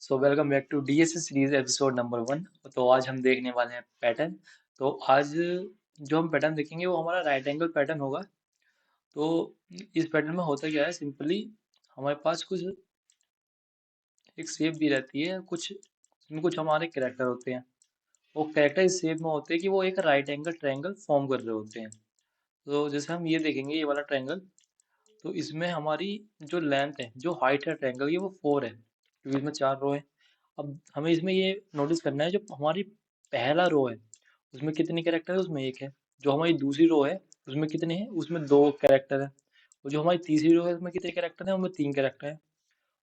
So welcome back to DSS series episode number 1। तो आज हम देखने वाले हैं पैटर्न। तो आज जो हम पैटर्न देखेंगे वो हमारा राइट एंगल पैटर्न होगा। तो इस पैटर्न में होता क्या है, सिंपली हमारे पास कुछ एक शेप दी रहती है, कुछ इसमें कुछ हमारे कैरेक्टर होते हैं। वो कैरेक्टर इस शेप में होते हैं कि वो एक राइट एंगल ट्रायंगल फॉर्म कर रहे होते हैं। तो जैसे हम ये देखेंगे, ये वाला ट्रायंगल, तो इसमें हमारी जो लेंथ है, जो हाइट है ट्रायंगल की, वो 4 है क्योंकि इसमें 4 रो है। अब हमें इसमें ये नोटिस करना है, जो हमारी पहला रो है उसमें कितने कैरेक्टर है, उसमें एक है। जो हमारी दूसरी रो है उसमें कितने हैं, उसमें 2 कैरेक्टर है। और जो हमारी तीसरी रो है उसमें कितने कैरेक्टर हैं, उसमें 3 कैरेक्टर है।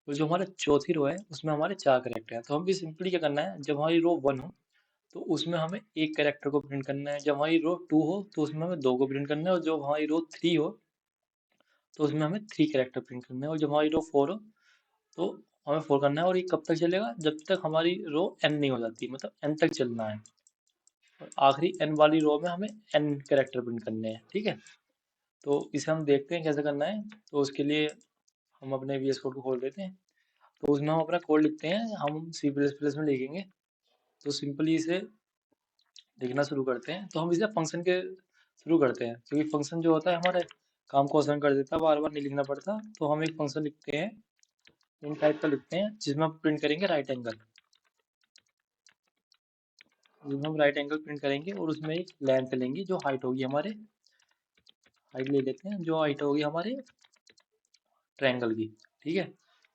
और जो हमारा चौथी रो है उसमें हमारे 4 कैरेक्टर हैं। तो हम भी सिंपली क्या करना है, जब हमारी रो 1 हो तो उसमें हमें एक कैरेक्टर को प्रिंट करना है, जब हमारी रो 2 हो तो उसमें हमें 2 को प्रिंट करना है, और जब हमारी रो 3 हो तो उसमें हमें 3 कैरेक्टर प्रिंट करने हैं, और जब हमारी रो 4 हो तो हमें 4 करना है। और ये कब तक चलेगा, जब तक हमारी रो n नहीं हो जाती, मतलब n तक चलना है। और आखिरी n वाली रो में हमें n कैरेक्टर प्रिंट करने हैं, ठीक है। तो इसे हम देखते हैं कैसे करना है। तो उसके लिए हम अपने VS कोड को खोल लेते हैं। तो उसमें हम अपना कोड लिखते हैं, हम C++ में लिखेंगे। तो सिंपली इसे लिखना शुरू करते हैं। तो हम इसे फंक्शन के शुरू करते हैं, क्योंकि फंक्शन जो होता है हमारे काम को आसान कर देता है, बार बार नहीं लिखना पड़ता। तो हम एक फंक्शन लिखते हैं, इन टाइप का लिखते हैं, जिसमें हम प्रिंट करेंगे राइट एंगल। जिसमें हम राइट एंगल प्रिंट करेंगे और उसमें एक लेंथ लेंगे, जो हाइट होगी हमारे, हाइट ले लेते हैं, जो हाइट होगी हमारे ट्रायंगल की, ठीक है।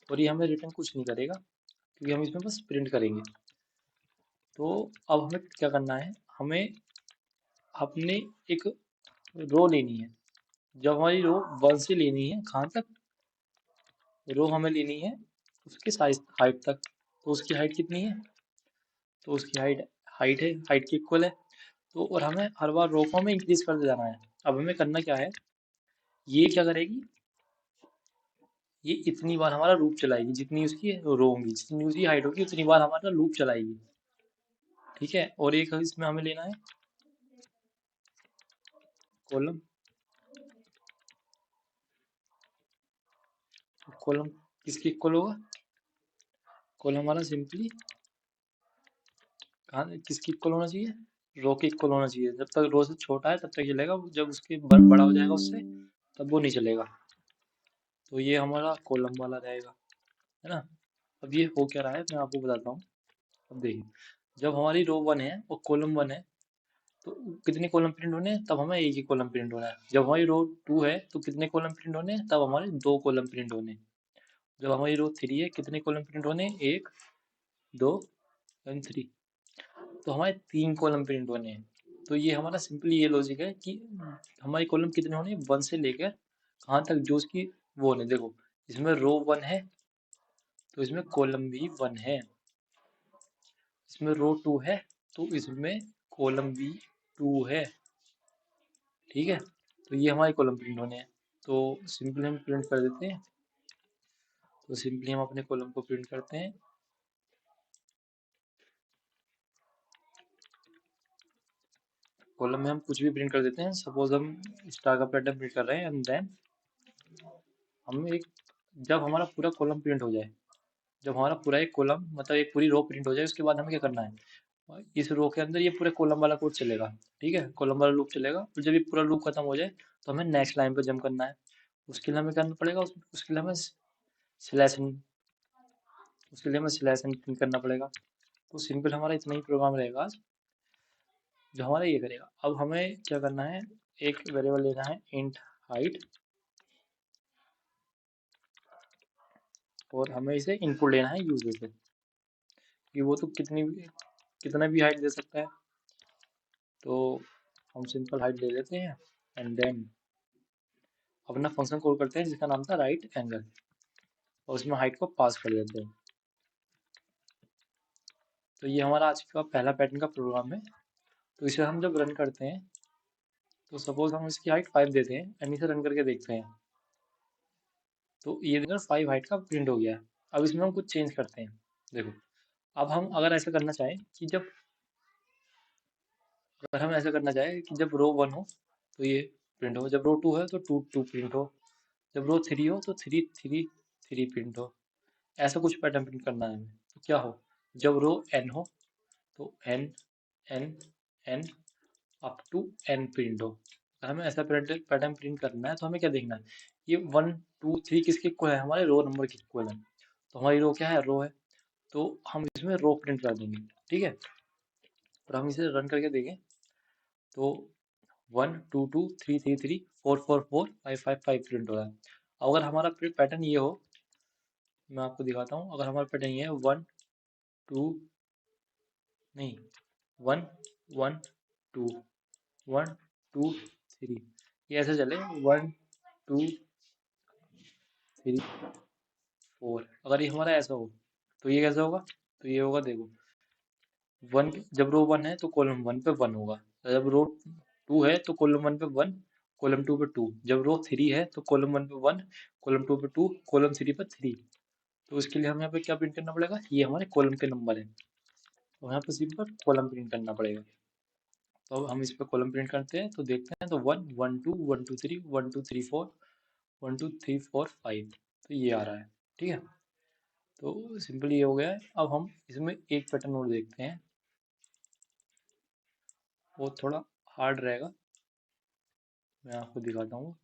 और ये हमें रिटर्न कुछ नहीं करेगा, क्योंकि हम इसमें बस प्रिंट करेंगे। तो अब हमें क्या करना है, हमें अपने एक रो लेनी है। जब हमारी रो 1 से लेनी है, कहाँ तक रो हमें लेनी है, उसके साइज हाइट तक। तो उसकी हाइट कितनी है, तो उसकी हाइट हाइट है, हाइट की इक्वल है। तो और हमें हर बार रो को हमें इंक्रीज करते जाना है। अब हमें करना क्या है, ये क्या करेगी, ये इतनी बार हमारा लूप चलाएगी, जितनी उसकी रो होंगी, जितनी उसकी हाइट होगी, उतनी बार हमारा लूप चलाएगी, ठीक है। और एक इसमें हमें लेना है कॉलम। कॉलम किसकी इक्वल होगा, कॉलम हमारा सिंपली कहाँ किसकी इक्वल होना चाहिए, रो के इक्वल होना चाहिए। जब तक रो से छोटा है तब तक चलेगा, जब उसके बड़ा हो जाएगा उससे, तब वो नहीं चलेगा। तो ये हमारा कॉलम वाला रहेगा, है ना। अब ये हो क्या रहा है मैं आपको बताता हूँ। अब देखिए, जब हमारी रो 1 है और कॉलम 1 है, तो कितने कॉलम प्रिंट होने हैं, तब हमें एक ही कॉलम प्रिंट होना है। जब हमारी रो 2 है तो कितने कॉलम प्रिंट होने हैं, तब हमारे 2 कॉलम प्रिंट होने हैं। जब हमारी रो 3 है, कितने कॉलम प्रिंट होने हैं, 1 2 एंड 3, तो हमारे 3 कॉलम प्रिंट होने हैं। तो ये हमारा सिंपली ये लॉजिक है कि हमारे कॉलम कितने होने हैं, 1 से लेकर कहाँ तक, जो उसकी वो होने। देखो, इसमें रो 1 है तो इसमें कॉलम भी 1 है, इसमें रो 2 है तो इसमें कॉलम भी 2 है, ठीक है। तो ये हमारे कॉलम प्रिंट होने हैं। तो सिंपली हम प्रिंट कर देते हैं। तो सिंपली हम अपने कॉलम को प्रिंट करते हैं। कॉलम में हम कुछ भी प्रिंट कर देते हैं। सपोज हम स्टार का पैटर्न प्रिंट कर रहे हैं, एंड देन हम एक, जब हमारा पूरा कॉलम प्रिंट हो जाए, जब हमारा पूरा एक कॉलम मतलब एक पूरी रो प्रिंट हो जाए, उसके बाद हमें क्या करना है, इस रो के अंदर ये पूरे कॉलम वाला कोड चलेगा, ठीक है। कॉलम वाला लूप चलेगा, और जब ये पूरा लूप खत्म हो जाए तो हमें नेक्स्ट लाइन पे जंप करना है। उसके लिए हमें करना पड़ेगा, उसके लिए हमें स्लैश, उसके लिए हमें स्लैश एन प्रिंट करना पड़ेगा। तो सिंपल हमारा इतना ही प्रोग्राम रहेगा जो हमारा ये करेगा। अब हमें क्या करना है, एक वेरिएबल लेना है इंट हाइट, और हमें इसे इनपुट लेना है यूजर से, कि वो तो कितना भी हाइट दे सकता है। तो हम सिंपल हाइट ले लेते हैं, एंड देन अपना फंक्शन कॉल करते हैं जिसका नाम था राइट एंगल, और उसमें हाइट को पास कर देते हैं। तो ये हमारा आज का पहला पैटर्न का प्रोग्राम है। तो इसे हम जब रन करते हैं, तो सपोज हम इसकी हाइट 5 देते हैं, एंड इसे रन करके देखते हैं। तो ये देखो 5 हाइट का प्रिंट हो गया है। अब इसमें हम कुछ चेंज करते हैं। देखो, अब हम अगर ऐसा करना चाहें कि जब, अगर हम ऐसा करना चाहें कि जब रो 1 हो तो ये प्रिंट हो, जब रो 2 है तो 2 2 प्रिंट हो, जब रो 3 हो तो 3 3 3 प्रिंट हो। ऐसा कुछ पैटर्न प्रिंट करना है हमें। तो क्या हो, जब रो n हो तो n n n up to n print हो। अगर हमें ऐसा पैटर्न प्रिंट करना है तो हमें क्या देखना है, ये 1 2 3 किसके इक्वल है, हमारे रो नंबर के इक्वल है। तो हमारी रो क्या है, रो है, तो हम इसमें रो प्रिंट कर देंगे। ठीक है, और हम इसे रन करके देखें तो 1 2 2 3 3 3 4 4 4 5 5 5 प्रिंट हो रहा है। अगर हमारा पैटर्न ये हो, मैं आपको दिखाता हूँ, अगर हमारा पैटर्न ये है 1 2 नहीं 1 1 2 1 2 3, ये ऐसे चले 1 2 3 4। अगर ये हमारा ऐसा हो तो ये कैसा होगा, तो ये होगा देखो, वन, जब रो 1 है तो कॉलम 1 पे 1 होगा, जब रो 2 है तो कॉलम 1 पे 1, कॉलम 2 पे 2, जब रो 3 है तो कॉलम 1 पे 1, कॉलम 2 पे 2, कॉलम 3 पे 3। तो इसके लिए हमें यहाँ पे क्या प्रिंट करना पड़ेगा, ये हमारे कॉलम के नंबर है, तो यहाँ पे सिंपल कॉलम प्रिंट करना पड़ेगा। तो अब हम इस पे कॉलम प्रिंट करते हैं तो देखते हैं, तो 1 1 2 1 2 3 1 2 3 4 1 2 3 4 5, तो ये आ रहा है। ठीक है, तो सिंपल ये हो गया है। अब हम इसमें एक पैटर्न और देखते हैं, वो थोड़ा हार्ड रहेगा, मैं आपको दिखाता हूँ।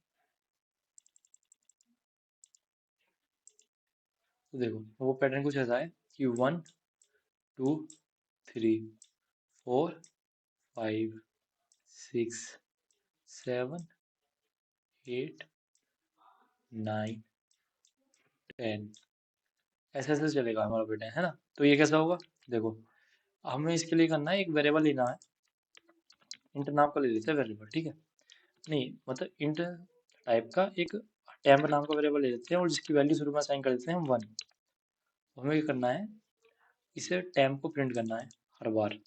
तो देखो वो पैटर्न कुछ ऐसा है कि 1 2 3 4 5 6 7 8 9 10, ऐसे ऐसे चलेगा हमारा पैटर्न, है ना। तो ये कैसा होगा, देखो हमें इसके लिए करना है, एक वेरिएबल लेना है, इंट नाम का ले लेते हैं वेरिएबल। ठीक है, नहीं मतलब इंट टाइप का एक टेम्प नाम का वेरिएबल ले लेते हैं, और जिसकी वैल्यू शुरू में असाइन कर देते हैं हम 1। तो हमें क्या करना है, इसे टेम्प को प्रिंट करना है हर बार,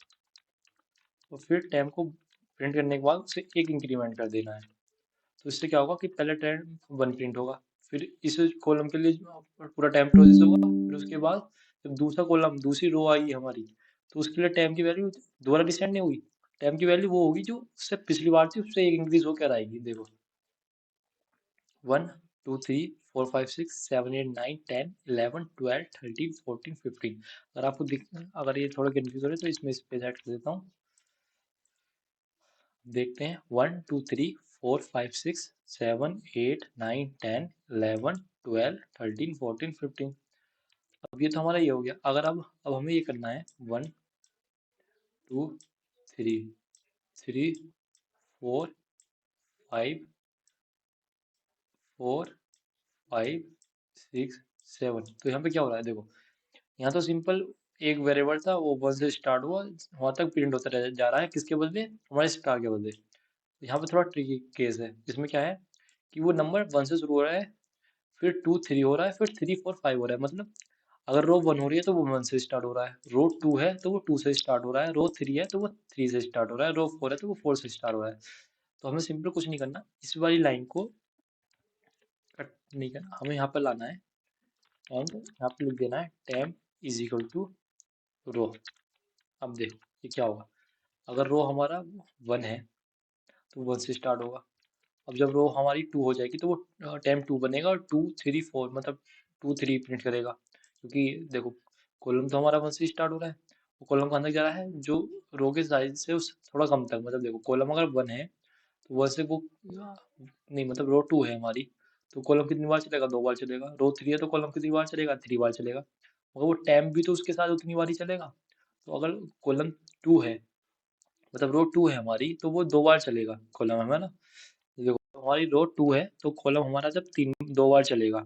और फिर टेम्प को प्रिंट करने के बाद उसे एक इंक्रीमेंट कर देना है। तो इससे क्या होगा कि पहले टेम्प 1 प्रिंट होगा, फिर इस कॉलम के लिए पूरा टेम्प प्रोसेस होगा, फिर उसके बाद जब दूसरा कॉलम दूसरी रो आएगी हमारी, तो उसके लिए टेम्प की वैल्यू दोबारा डिसेंड नहीं होगी, टेम्प की वैल्यू वो होगी जो उससे पिछली बार थी उससे एक इंक्रीज होकर आएगी। देखो 1 2 3 4 5 6 7 8 9 10 11 12 13 14 15। अगर आपको अगर ये थोड़ा कंफ्यूज हो रहा है तो इसमें इस पे सेट कर देता हूँ, देखते हैं 1 2 3 4 5 6 7 8 9 10 11 12 13 14 15। अब ये तो हमारा ये हो गया। अगर अब हमें ये करना है 1 2 3 3 4 5 4 5 6 7। तो यहाँ पे क्या हो रहा है, देखो यहाँ तो सिंपल एक वेरिएबल था, वो 1 से स्टार्ट हुआ, वहां तक प्रिंट होता जा रहा है, किसके बदले, हमारे स्टार के बदले। यहाँ पे थोड़ा ट्रिकी केस है, इसमें क्या है कि वो नंबर 1 से शुरू हो रहा है, फिर 2 3 हो रहा है, फिर 3 4 5 हो रहा है। मतलब अगर रो 1 हो रही है तो वो 1 से स्टार्ट हो रहा है, रो 2 है तो वो 2 से स्टार्ट हो रहा है, रो 3 है तो वो 3 से स्टार्ट हो रहा है, रो 4 है तो वो 4 से स्टार्ट हो रहा है। तो हमें सिंपल कुछ नहीं करना, इस वाली लाइन को कट नहीं करना, हमें यहाँ पर लाना है, एंड यहाँ पे लिख देना है टेम्प इज इक्वल टू रो। अब देखो ये क्या होगा, अगर रो हमारा 1 है तो 1 से स्टार्ट होगा, अब जब रो हमारी 2 हो जाएगी तो वो टेम्प 2 बनेगा, और 2 3 4 मतलब 2 3 प्रिंट करेगा, क्योंकि देखो कॉलम तो हमारा 1 से स्टार्ट हो रहा है, वो कॉलम का अंदर जा रहा है जो रो के साइज से उस थोड़ा कम तक, मतलब देखो कॉलम अगर 1 है तो 1 से वो नहीं, मतलब रो 2 है हमारी, तो कॉलम कितनी बार चलेगा, 2 बार चलेगा। रो 3 है तो कॉलम कितनी बार चलेगा, 3 बार चलेगा, मगर वो टेम्प भी तो उसके साथ उतनी बार ही चलेगा। तो अगर कॉलम 2 है, मतलब रो 2 है हमारी, तो वो 2 बार चलेगा कॉलम, है ना। देखो हमारी रो 2 है तो कॉलम हमारा जब 2 बार चलेगा,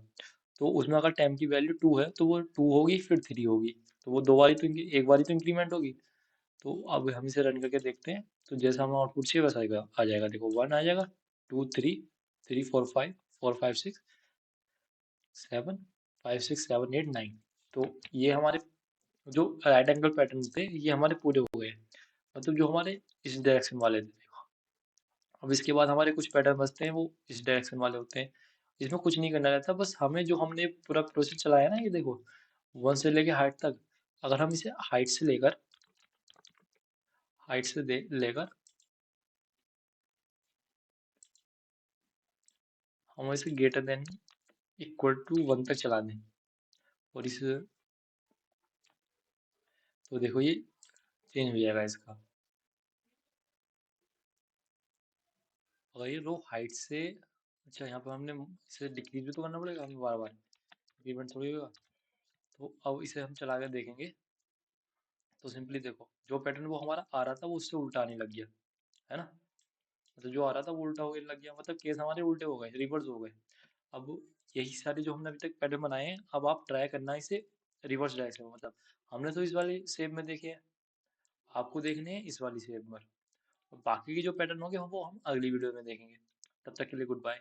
तो उसमें अगर टाइम की वैल्यू 2 है तो वो 2 होगी फिर 3 होगी, तो वो 2 बार ही तो एक बार ही तो इंक्रीमेंट होगी। तो अब हम इसे रन करके देखते हैं, तो जैसा हमें आउटपुट चाहिए वैसा आ जाएगा। देखो 1 आ जाएगा, 2 3 3 4 5 4 5 6 7 5 6 7 8 9। तो ये हमारे जो राइट एंगल पैटर्न थे ये हमारे पूरे हो गए, मतलब जो हमारे इस डायरेक्शन वाले थे। अब इसके बाद हमारे कुछ पैटर्न बचते हैं, वो इस डायरेक्शन वाले होते हैं, इसमें कुछ नहीं करना रहता, बस हमें जो हमने पूरा प्रोसेस चलाया ना, ये देखो 1 से लेके हाइट तक, अगर हम इसे हाइट से लेकर हम इसे ग्रेटर देन इक्वल टू 1 तक चला दें, और इस तो देखो ये चेंज हो जाएगा इसका। अगर ये रो हाइट से, अच्छा यहाँ पर हमने इसे डिक्रीज भी तो करना पड़ेगा हमें बार बार, इंक्रीमेंट थोड़ी होगा। तो अब इसे हम चला कर देखेंगे। तो सिंपली देखो जो पैटर्न वो हमारा आ रहा था वो उससे उल्टा आने लग गया, है ना। मतलब जो आ रहा था वो उल्टा होने लग गया, मतलब केस हमारे उल्टे हो गए, रिवर्स हो गए। अब यही सारे जो हमने अभी तक पैटर्न बनाए हैं, अब आप ट्राई करना इसे रिवर्स डायरेक्शन में। मतलब हमने तो इस वाली शेप में देखे हैं, आपको देखने हैं इस वाली शेप में। बाकी के जो पैटर्न होंगे वो हम अगली वीडियो में देखेंगे। तब तक के लिए गुड बाय।